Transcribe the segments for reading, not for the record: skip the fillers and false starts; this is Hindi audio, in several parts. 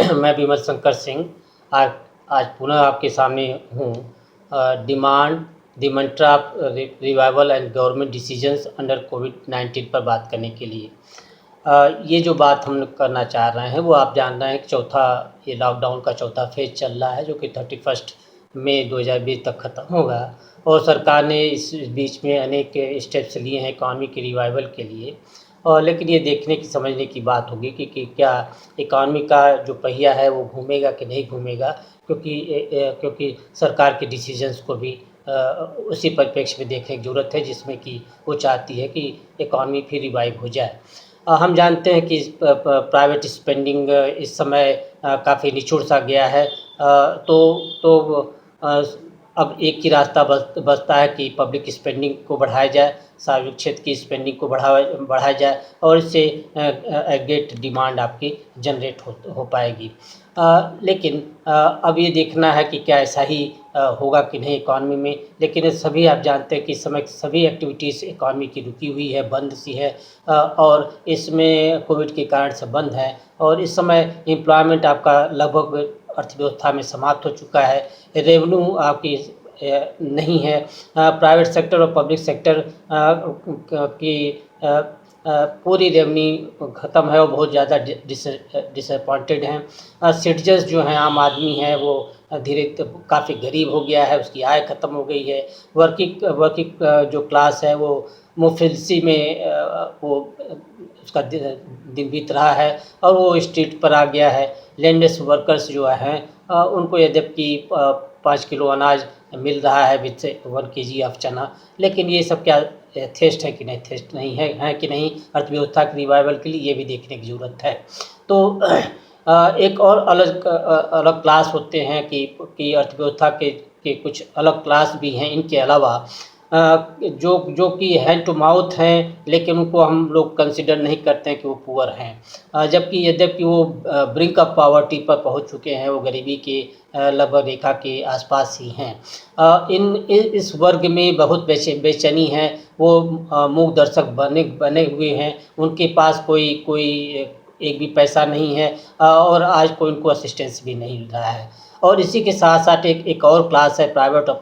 मैं विमल शंकर सिंह आज आज पुनः आपके सामने हूँ। Demand the mantra revival and government decisions under कोविड-19 पर बात करने के लिए। ये जो बात हम करना चाह रहे हैं वो आप जान रहे हैं कि ये लॉकडाउन का चौथा फेज़ चल रहा है, जो कि 31 मई 2020 तक ख़त्म होगा। और सरकार ने इस बीच में अनेक स्टेप्स लिए हैं इकॉनमी के रिवाइवल के लिए। और लेकिन ये देखने की समझने की बात होगी कि क्या इकॉनमी का जो पहिया है वो घूमेगा कि नहीं घूमेगा, क्योंकि सरकार के डिसीजंस को भी उसी परिप्रेक्ष्य में देखने की ज़रूरत है, जिसमें कि वो चाहती है कि इकॉनमी फिर रिवाइव हो जाए। हम जानते हैं कि प्राइवेट स्पेंडिंग इस समय काफ़ी निचुड़ सा गया है। अ, अब एक ही रास्ता बचता है कि पब्लिक स्पेंडिंग को बढ़ाया जाए, सार्वजनिक क्षेत्र की स्पेंडिंग को बढ़ाया जाए, और इससे एग्रीगेट डिमांड आपकी जनरेट हो पाएगी। लेकिन अब ये देखना है कि क्या ऐसा ही होगा कि नहीं इकॉनमी में। लेकिन सभी आप जानते हैं कि इस समय सभी एक्टिविटीज़ इकॉनमी की रुकी हुई है, बंद सी है, और इसमें कोविड के कारण से बंद है। और इस समय एम्प्लॉयमेंट आपका लगभग अर्थव्यवस्था में समाप्त हो चुका है। रेवेन्यू आपकी नहीं है। प्राइवेट सेक्टर और पब्लिक सेक्टर की पूरी रेवेन्यू ख़त्म है और बहुत ज़्यादा डिसअपॉइंटेड हैं। सिटीजन्स जो हैं, आम आदमी है, वो धीरे काफ़ी गरीब हो गया है, उसकी आय ख़त्म हो गई है। वर्किंग जो क्लास है वो मुफलिसी में वो उसका दिन बीत रहा है और वो स्ट्रीट पर आ गया है। लैंडलेस वर्कर्स जो हैं, उनको यद्यपि 5 किलो अनाज मिल रहा है विथ 1 केजी ऑफ चना, लेकिन ये सब क्या थेस्ट है कि नहीं, थेस्ट नहीं है कि नहीं अर्थव्यवस्था के रिवाइवल के लिए, ये भी देखने की ज़रूरत है। तो एक और अलग क्लास होते हैं कि अर्थव्यवस्था के कुछ अलग क्लास भी हैं इनके अलावा, जो कि हैंड टू माउथ हैं, लेकिन उनको हम लोग कंसिडर नहीं करते हैं कि वो पुअर हैं। जबकि यद्यपि वो ब्रिंक ऑफ पॉवर्टी पर पहुंच चुके हैं, वो गरीबी के लगभग रेखा के आसपास ही हैं। इस वर्ग में बहुत बेचैनी है। वो मूक दर्शक बने हुए हैं, उनके पास कोई एक भी पैसा नहीं है, और आज कोई उनको असिस्टेंस भी नहीं मिल रहा है। और इसी के साथ साथ एक और क्लास है प्राइवेट और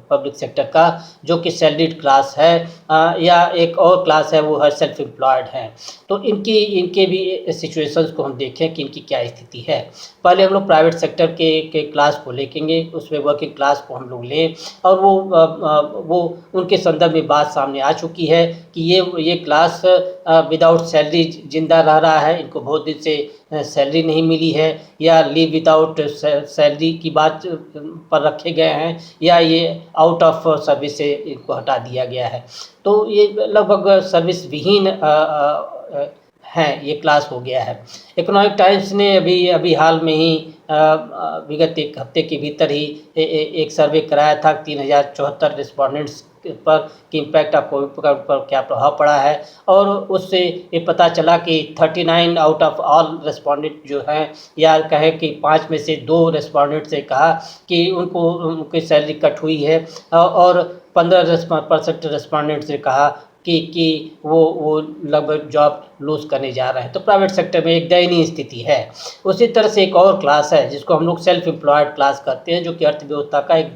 पब्लिक सेक्टर का, जो कि सैलरीड क्लास है, या एक और क्लास है वो है सेल्फ एम्प्लॉयड है। तो इनके भी सिचुएशंस को हम देखें कि इनकी क्या स्थिति है। पहले हम लोग प्राइवेट सेक्टर के क्लास को लेंगे, उसमें वर्किंग क्लास को हम लोग लें, और वो उनके संदर्भ में बात सामने आ चुकी है कि ये क्लास विदाउट सैलरी ज़िंदा रह रहा है। इनको बहुत दिन से सैलरी नहीं मिली है, या लीव विदाउट सैलरी की बात पर रखे गए हैं, या ये आउट ऑफ सर्विस से इनको हटा दिया गया है। तो ये लगभग सर्विस विहीन हैं, ये क्लास हो गया है। इकोनॉमिक टाइम्स ने अभी हाल में ही विगत एक हफ्ते के भीतर ही एक सर्वे कराया था 3074 रिस्पोंडेंट्स पर कि इम्पैक्ट ऑफ कोविड पर क्या प्रभाव पड़ा है, और उससे ये पता चला कि 39 आउट ऑफ ऑल रिस्पोंडेंट जो हैं, या कहें कि 5 में से 2 रिस्पोंडेंट से कहा कि उनकी सैलरी कट हुई है, और 15% रिस्पोंडेंट से कहा कि वो लगभग जॉब लूज़ करने जा रहे हैं। तो प्राइवेट सेक्टर में एक दयनीय स्थिति है। उसी तरह से एक और क्लास है जिसको हम लोग सेल्फ एम्प्लॉयड क्लास कहते हैं, जो कि अर्थव्यवस्था का एक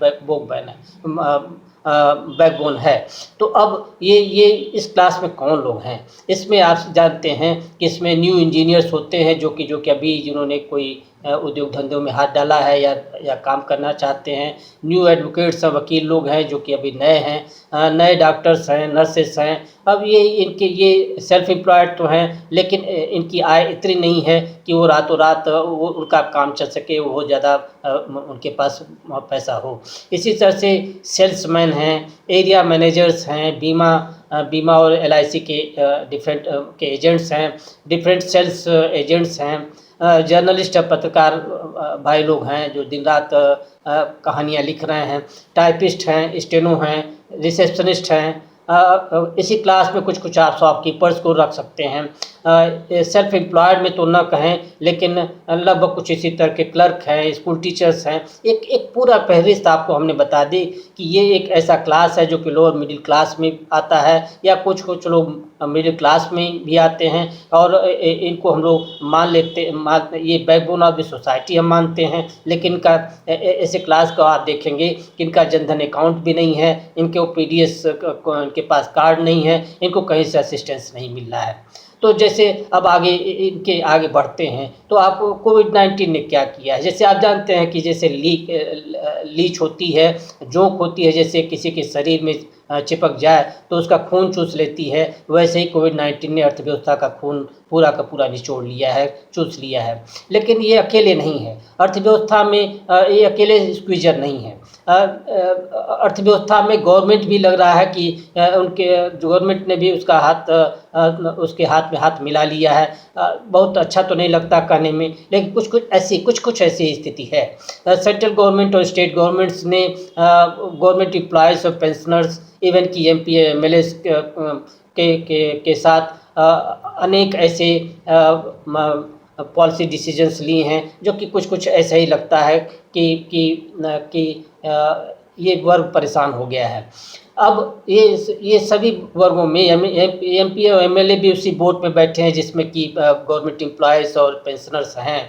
बैकबोन है। तो अब ये इस क्लास में कौन लोग हैं? इसमें आप जानते हैं कि इसमें न्यू इंजीनियर्स होते हैं, जो कि अभी जिन्होंने कोई उद्योग धंधों में हाथ डाला है या काम करना चाहते हैं। न्यू एडवोकेट्स वकील लोग हैं, जो कि अभी नए हैं। नए डॉक्टर्स हैं, नर्सेस हैं। अब ये सेल्फ एम्प्लॉयड तो हैं, लेकिन इनकी आय इतनी नहीं है कि वो रातों रात वो उनका काम चल सके, वो ज़्यादा उनके पास पैसा हो। इसी तरह से सेल्समैन हैं, एरिया मैनेजर्स हैं, बीमा और LIC के डिफरेंट के एजेंट्स हैं, डिफरेंट सेल्स एजेंट्स हैं, जर्नलिस्ट पत्रकार भाई लोग हैं जो दिन रात कहानियाँ लिख रहे हैं, टाइपिस्ट हैं, स्टेनो हैं, रिसेप्शनिस्ट हैं। इसी क्लास में कुछ आप शॉपकीपर्स को रख सकते हैं। सेल्फ एम्प्लॉयड में तो न कहें, लेकिन लगभग कुछ इसी तरह के क्लर्क हैं, स्कूल टीचर्स हैं। एक पूरा फहरिस्त आपको हमने बता दी कि ये एक ऐसा क्लास है जो कि लोअर मिडिल क्लास में आता है, या कुछ लोग मिडिल क्लास में भी आते हैं और इनको हम लोग ये बैकबोन ऑफ द सोसाइटी हम मानते हैं। लेकिन इनका ऐसे क्लास को आप देखेंगे कि इनका जनधन अकाउंट भी नहीं है, इनके पीडीएस इनके पास कार्ड नहीं है, इनको कहीं से असिस्टेंस नहीं मिल रहा है। तो जैसे अब आगे इनके आगे बढ़ते हैं तो आप कोविड-19 ने क्या किया है। जैसे आप जानते हैं कि जैसे लीच होती है, जोंक होती है, जैसे किसी के शरीर में चिपक जाए तो उसका खून चूस लेती है, वैसे ही कोविड-19 ने अर्थव्यवस्था का खून पूरा का पूरा निचोड़ लिया है, चूस लिया है। लेकिन ये अकेले नहीं है, अर्थव्यवस्था में ये अकेले स्क्वीज़र नहीं है। अर्थव्यवस्था में गवर्नमेंट भी लग रहा है कि उनके गवर्नमेंट ने भी उसके हाथ में हाथ मिला लिया है। बहुत अच्छा तो नहीं लगता कहने में, लेकिन कुछ ऐसी स्थिति है। सेंट्रल गवर्नमेंट और स्टेट गवर्नमेंट्स ने गवर्नमेंट एम्प्लॉयज़ और पेंशनर्स इवन कि एमपी एमएलएस के साथ अनेक ऐसे पॉलिसी डिसीजंस लिए हैं जो कि कुछ ऐसा ही लगता है कि ये वर्ग परेशान हो गया है। अब ये सभी वर्गों में एमपी और एमएलए भी उसी बोट में बैठे हैं जिसमें कि गवर्नमेंट एम्प्लॉयज़ और पेंशनर्स हैं।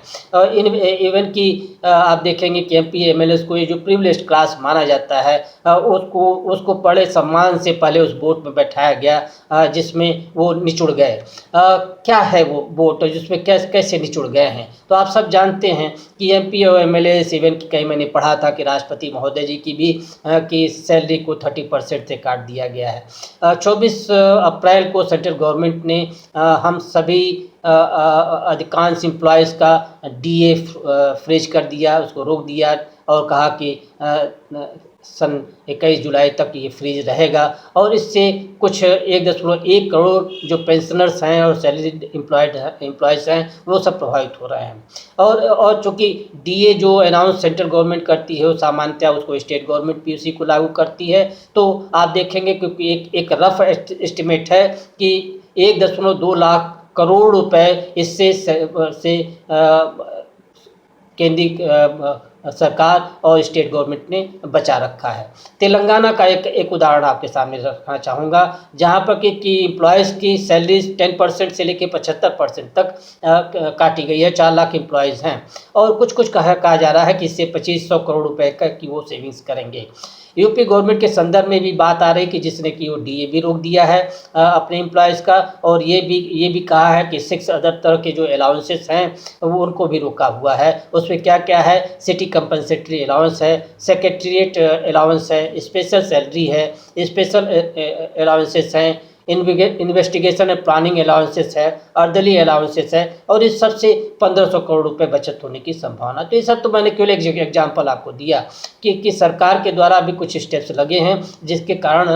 इवन कि आप देखेंगे कि एमपी एमएलए को ये जो प्रिविलेज्ड क्लास माना जाता है, उसको बड़े सम्मान से पहले उस बोट में बैठाया गया जिसमें वो निचुड़ गए। क्या है वो बोट जिसमें कैसे निचुड़ गए हैं, तो आप सब जानते हैं कि एमपी और एमएलए इवन कि कहीं मैंने पढ़ा था कि राष्ट्रपति महोदय जी की भी की सैलरी को 30% से काट दिया गया है। 24 अप्रैल को सेंट्रल गवर्नमेंट ने हम सभी अधिकांश एम्प्लॉयज़ का डीए फ्रीज कर दिया, उसको रोक दिया और कहा कि सन 21 जुलाई तक ये फ्रीज रहेगा और इससे कुछ 1.1 करोड़ जो पेंशनर्स हैं और सैलरीड एम्प्लॉयज़ हैं वो सब प्रभावित हो रहे हैं। और चूँकि डीए जो अनाउंस सेंट्रल गवर्नमेंट करती है वो सामान्यतः उसको स्टेट गवर्नमेंट भी उसी को लागू करती है। तो आप देखेंगे क्योंकि एक रफ एस्टिमेट है कि 1.2 लाख करोड़ रुपए इससे केंद्रीय सरकार और स्टेट गवर्नमेंट ने बचा रखा है। तेलंगाना का एक उदाहरण आपके सामने रखना चाहूँगा, जहाँ पर कि एम्प्लॉयज़ की सैलरीज 10% से लेकर 75% तक काटी गई है। 4 लाख एम्प्लॉयज़ हैं और कुछ कहा जा रहा है कि इससे 2500 करोड़ रुपए की वो सेविंग्स करेंगे। यूपी गवर्नमेंट के संदर्भ में भी बात आ रही कि जिसने कि वो डीए भी रोक दिया है अपने एम्प्लॉयज़ का, और ये भी कहा है कि 6 अदर तरह के जो अलाउंसेस हैं वो उनको भी रोका हुआ है। उसमें क्या है, सिटी कंपनसेटरी अलाउंस है, सेक्रेटेरिएट अलाउंस है, स्पेशल सैलरी है, स्पेशल अलाउंसेस हैं, इन्वेस्टिगेशन एंड प्लानिंग अलाउंसेस है, अर्दली अलाउंसेस है और इस सब से 1500 करोड़ रुपए बचत होने की संभावना। तो ये सब तो मैंने केवल एक एग्जांपल आपको दिया कि सरकार के द्वारा भी कुछ स्टेप्स लगे हैं जिसके कारण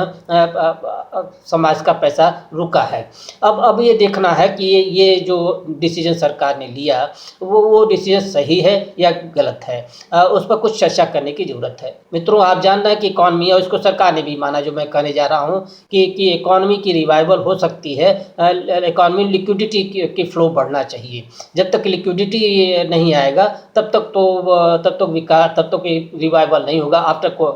समाज का पैसा रुका है। अब ये देखना है कि ये जो डिसीजन सरकार ने लिया वो डिसीजन सही है या गलत है, उस पर कुछ चर्चा करने की ज़रूरत है। मित्रों, आप जान रहे हैं कि इकॉनमी है, उसको सरकार ने भी माना, जो मैं कहने जा रहा हूँ कि इकॉनमी की रिवाइवल हो सकती है। इकॉनमी लिक्विडिटी की फ्लो बढ़ना चाहिए। जब तक लिक्विडिटी नहीं आएगा तब तक रिवाइवल नहीं होगा। आफ्टर को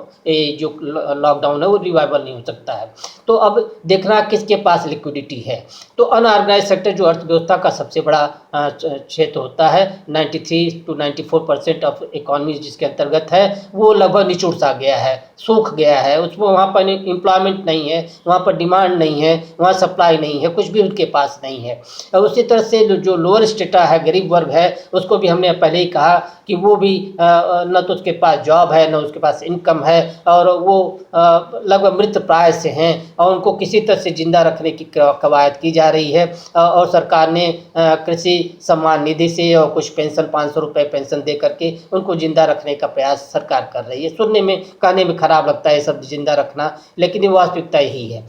जो लॉकडाउन है वो रिवाइवल नहीं हो सकता है। तो अब देखना किसके पास लिक्विडिटी है। तो अनऑर्गेनाइज सेक्टर जो अर्थव्यवस्था का सबसे बड़ा क्षेत्र होता है, 93 to 94% ऑफ इकॉनमी जिसके अंतर्गत है, वो लगभग निचुड़ सा गया है, सूख गया है। उसमें वहाँ पर एम्प्लॉयमेंट नहीं है, वहाँ पर डिमांड नहीं है, वहाँ सप्लाई नहीं है, कुछ भी उनके पास नहीं है। और उसी तरह से जो लोअर स्टेटा है, गरीब वर्ग है, उसको भी हमने पहले ही कहा कि वो भी न तो उसके पास जॉब है, न उसके पास इनकम है, और वो लगभग मृत प्राय से हैं और उनको किसी तरह से जिंदा रखने की कवायद की जा रही है। और सरकार ने कृषि सम्मान निधि से और कुछ पेंशन 500 रुपये पेंशन दे करके उनको जिंदा रखने का प्रयास सरकार कर रही है। सुनने में कहने में खराब लगता है सब जिंदा रखना, लेकिन ये वास्तविकता यही है।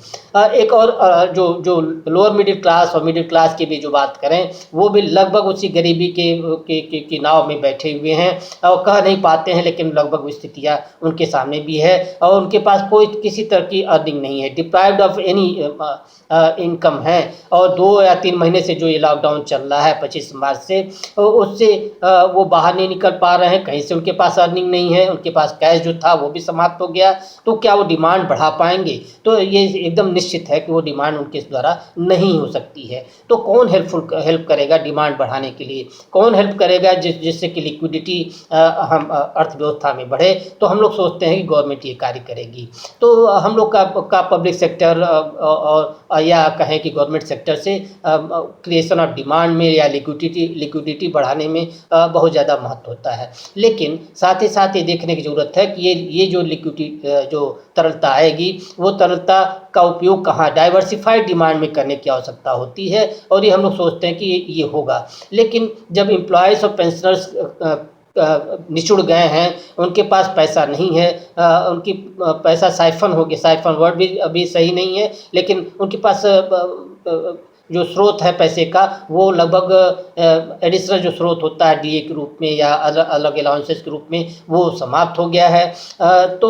एक और जो लोअर मिडिल क्लास और मिडिल क्लास की भी जो बात करें, वो भी लगभग उसी गरीबी की नाव में बैठे हुए हुए हैं और कह नहीं पाते हैं, लेकिन लगभग वो स्थितियाँ उनके सामने भी है और उनके पास कोई किसी तरह की अर्निंग नहीं है, डिप्राइव्ड ऑफ एनी इनकम है। और 2 या 3 महीने से जो ये लॉकडाउन चल रहा है 25 मार्च से, उससे वो बाहर नहीं निकल पा रहे हैं, कहीं से उनके पास अर्निंग नहीं है, उनके पास कैश जो था वो भी समाप्त हो गया। तो क्या वो डिमांड बढ़ा पाएंगे? तो ये एकदम निश्चित है कि वो डिमांड उनके द्वारा नहीं हो सकती है। तो कौन हेल्प करेगा डिमांड बढ़ाने के लिए? कौन हेल्प करेगा जिससे कि लिक्विडिटी हम अर्थव्यवस्था में बढ़े? तो हम लोग सोचते हैं कि गवर्नमेंट ये कार्य करेगी। तो हम लोग का पब्लिक सेक्टर और या कहें कि गवर्नमेंट सेक्टर से क्रिएशन ऑफ डिमांड में या लिक्विडिटी बढ़ाने में बहुत ज़्यादा महत्व होता है। लेकिन साथ ही साथ ये देखने की ज़रूरत है कि ये जो लिक्विडिटी जो तरलता आएगी, वो तरलता का उपयोग कहाँ डाइवर्सिफाइड डिमांड में करने की आवश्यकता होती है, और ये हम लोग सोचते हैं कि ये होगा। लेकिन जब एम्प्लॉयज़ और पेंशनर्स निचुड़ गए हैं, उनके पास पैसा नहीं है, उनकी पैसा साइफन हो गया, साइफन वर्ड भी अभी सही नहीं है, लेकिन उनके पास जो स्रोत है पैसे का वो लगभग एडिशनल जो स्रोत होता है डीए के रूप में या अलग अलाउंसेस के रूप में वो समाप्त हो गया है। तो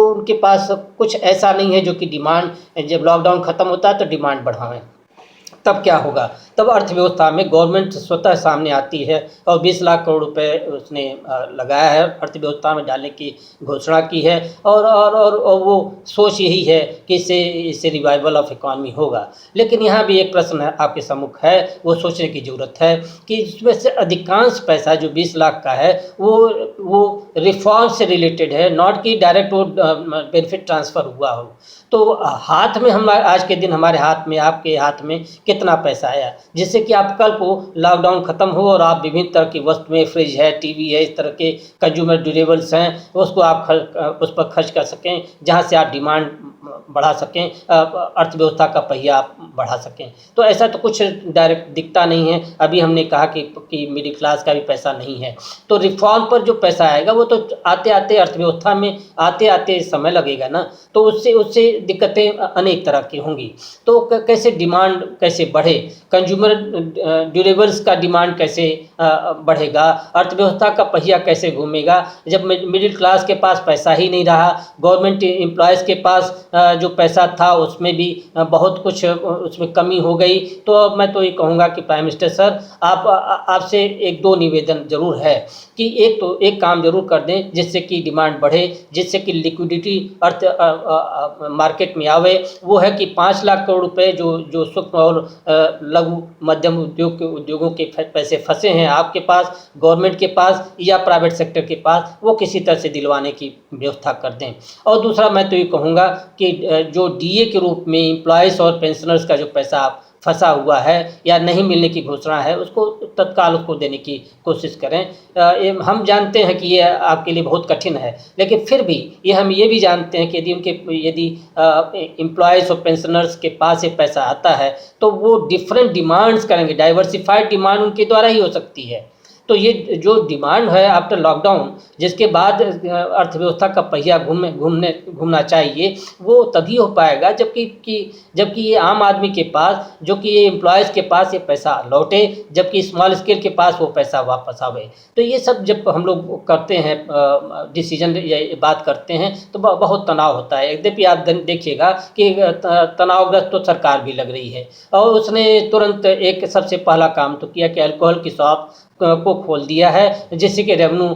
उनके पास कुछ ऐसा नहीं है जो कि डिमांड, जब लॉकडाउन ख़त्म होता है तो डिमांड बढ़ावें। तब क्या होगा? तब अर्थव्यवस्था में गवर्नमेंट स्वतः सामने आती है और 20 लाख करोड़ रुपए उसने लगाया है, अर्थव्यवस्था में डालने की घोषणा की है, और वो सोच यही है कि इससे रिवाइवल ऑफ इकॉनमी होगा। लेकिन यहाँ भी एक प्रश्न है आपके सम्मुख है, वो सोचने की ज़रूरत है कि इसमें से अधिकांश पैसा जो 20 लाख का है वो रिफॉर्म से रिलेटेड है, नॉट कि डायरेक्ट वो बेनिफिट ट्रांसफ़र हुआ हो। तो हाथ में हम आज के दिन हमारे हाथ में, आपके हाथ में कितना पैसा आया जिससे कि आप कल को लॉकडाउन ख़त्म हो और आप विभिन्न तरह की वस्तुएं, फ्रिज है, टीवी है, इस तरह के कंज्यूमर ड्यूरेबल्स हैं, उसको आप उस पर खर्च कर सकें, जहां से आप डिमांड बढ़ा सकें, अर्थव्यवस्था का पहिया आप बढ़ा सकें। तो ऐसा तो कुछ डायरेक्ट दिखता नहीं है। अभी हमने कहा कि मिडिल क्लास का भी पैसा नहीं है, तो रिफॉर्म पर जो पैसा आएगा वो तो आते आते अर्थव्यवस्था में आते समय लगेगा ना, तो उससे दिक्कतें अनेक तरह की होंगी। तो कैसे डिमांड कैसे बढ़े, कंज्यूमर ड्यूरेबल्स का डिमांड कैसे बढ़ेगा, अर्थव्यवस्था का पहिया कैसे घूमेगा जब मिडिल क्लास के पास पैसा ही नहीं रहा, गवर्नमेंट एम्प्लॉयज़ के पास जो पैसा था उसमें भी बहुत कुछ उसमें कमी हो गई। तो अब मैं तो ये कहूँगा कि प्राइम मिनिस्टर सर, आपसे 1-2 निवेदन ज़रूर है कि एक काम ज़रूर कर दें जिससे कि डिमांड बढ़े, जिससे कि लिक्विडिटी मार्केट में आवे। वो है कि 5 लाख करोड़ रुपए जो सूक्ष्म और लघु मध्यम उद्योगों के पैसे फंसे हैं आपके पास, गवर्नमेंट के पास या प्राइवेट सेक्टर के पास, वो किसी तरह से दिलवाने की व्यवस्था कर दें। और दूसरा मैं तो ये कहूँगा कि जो डीए के रूप में एम्प्लॉयज़ और पेंशनर्स का जो पैसा फंसा हुआ है या नहीं मिलने की घोषणा है, उसको तत्काल उसको देने की कोशिश करें। हम जानते हैं कि ये आपके लिए बहुत कठिन है, लेकिन फिर भी हम ये भी जानते हैं कि यदि एम्प्लॉयज़ और पेंशनर्स के पास ये पैसा आता है तो वो डिफरेंट डिमांड्स करेंगे, डाइवर्सिफाइड डिमांड उनके द्वारा ही हो सकती है। तो ये जो डिमांड है आफ्टर लॉकडाउन, जिसके बाद अर्थव्यवस्था का पहिया घूमना चाहिए, वो तभी हो पाएगा जबकि ये आम आदमी के पास, जो कि ये एम्प्लॉयज़ के पास ये पैसा लौटे, जबकि स्मॉल स्केल के पास वो पैसा वापस आवे। तो ये सब जब हम लोग करते हैं डिसीजन या बात करते हैं तो बहुत तनाव होता है। यद्यपि आप देखिएगा कि तनावग्रस्त तो सरकार भी लग रही है, और उसने तुरंत एक सबसे पहला काम तो किया कि अल्कोहल की शॉप को खोल दिया है जिससे कि रेवेन्यू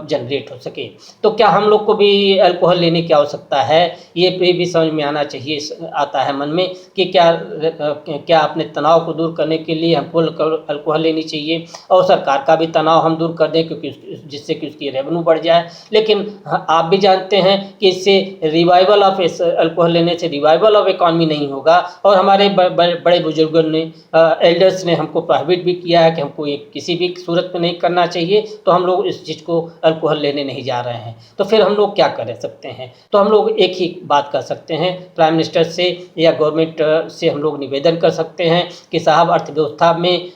जनरेट हो सके। तो क्या हम लोग को भी अल्कोहल लेने की आवश्यकता है? ये भी समझ में आना चाहिए, आता है मन में कि क्या अपने तनाव को दूर करने के लिए हमको अल्कोहल लेनी चाहिए, और सरकार का भी तनाव हम दूर कर दें क्योंकि जिससे कि उसकी रेवेन्यू बढ़ जाए। लेकिन आप भी जानते हैं कि इससे रिवाइवल ऑफ अल्कोहल लेने से रिवाइवल ऑफ इकॉनमी नहीं होगा, और हमारे बड़े बुजुर्गों ने, एल्डर्स ने हमको प्रोहिबिट भी किया है कि हमको ये किसी भी सूरत में नहीं करना चाहिए। तो हम लोग इस चीज़ को अल्कोहल लेने नहीं जा रहे हैं। तो फिर हम लोग क्या कर सकते हैं? तो हम लोग एक ही बात कर सकते हैं, प्राइम मिनिस्टर से या गवर्नमेंट से हम लोग निवेदन कर सकते हैं कि साहब, अर्थव्यवस्था में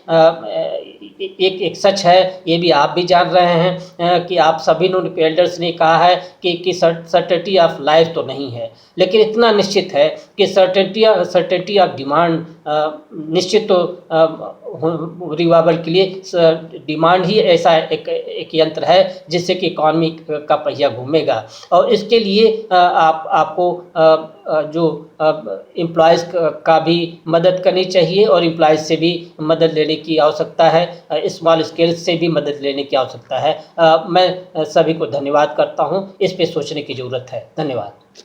एक सच है, ये भी आप भी जान रहे हैं कि आप सभी एल्डर्स ने कहा है कि सर्टेनिटी ऑफ लाइफ तो नहीं है, लेकिन इतना निश्चित है कि सर्टेनिटी ऑफ डिमांड निश्चित तो रिवाइवल के लिए डिमांड ही ऐसा एक यंत्र है जिससे कि इकॉनमी का पहिया घूमेगा। और इसके लिए आपको जो एम्प्लॉयज़ का भी मदद करनी चाहिए और एम्प्लॉयज़ से भी मदद लेने की आवश्यकता है, स्मॉल स्केल से भी मदद लेने की आवश्यकता है। मैं सभी को धन्यवाद करता हूँ, इस पे सोचने की ज़रूरत है। धन्यवाद।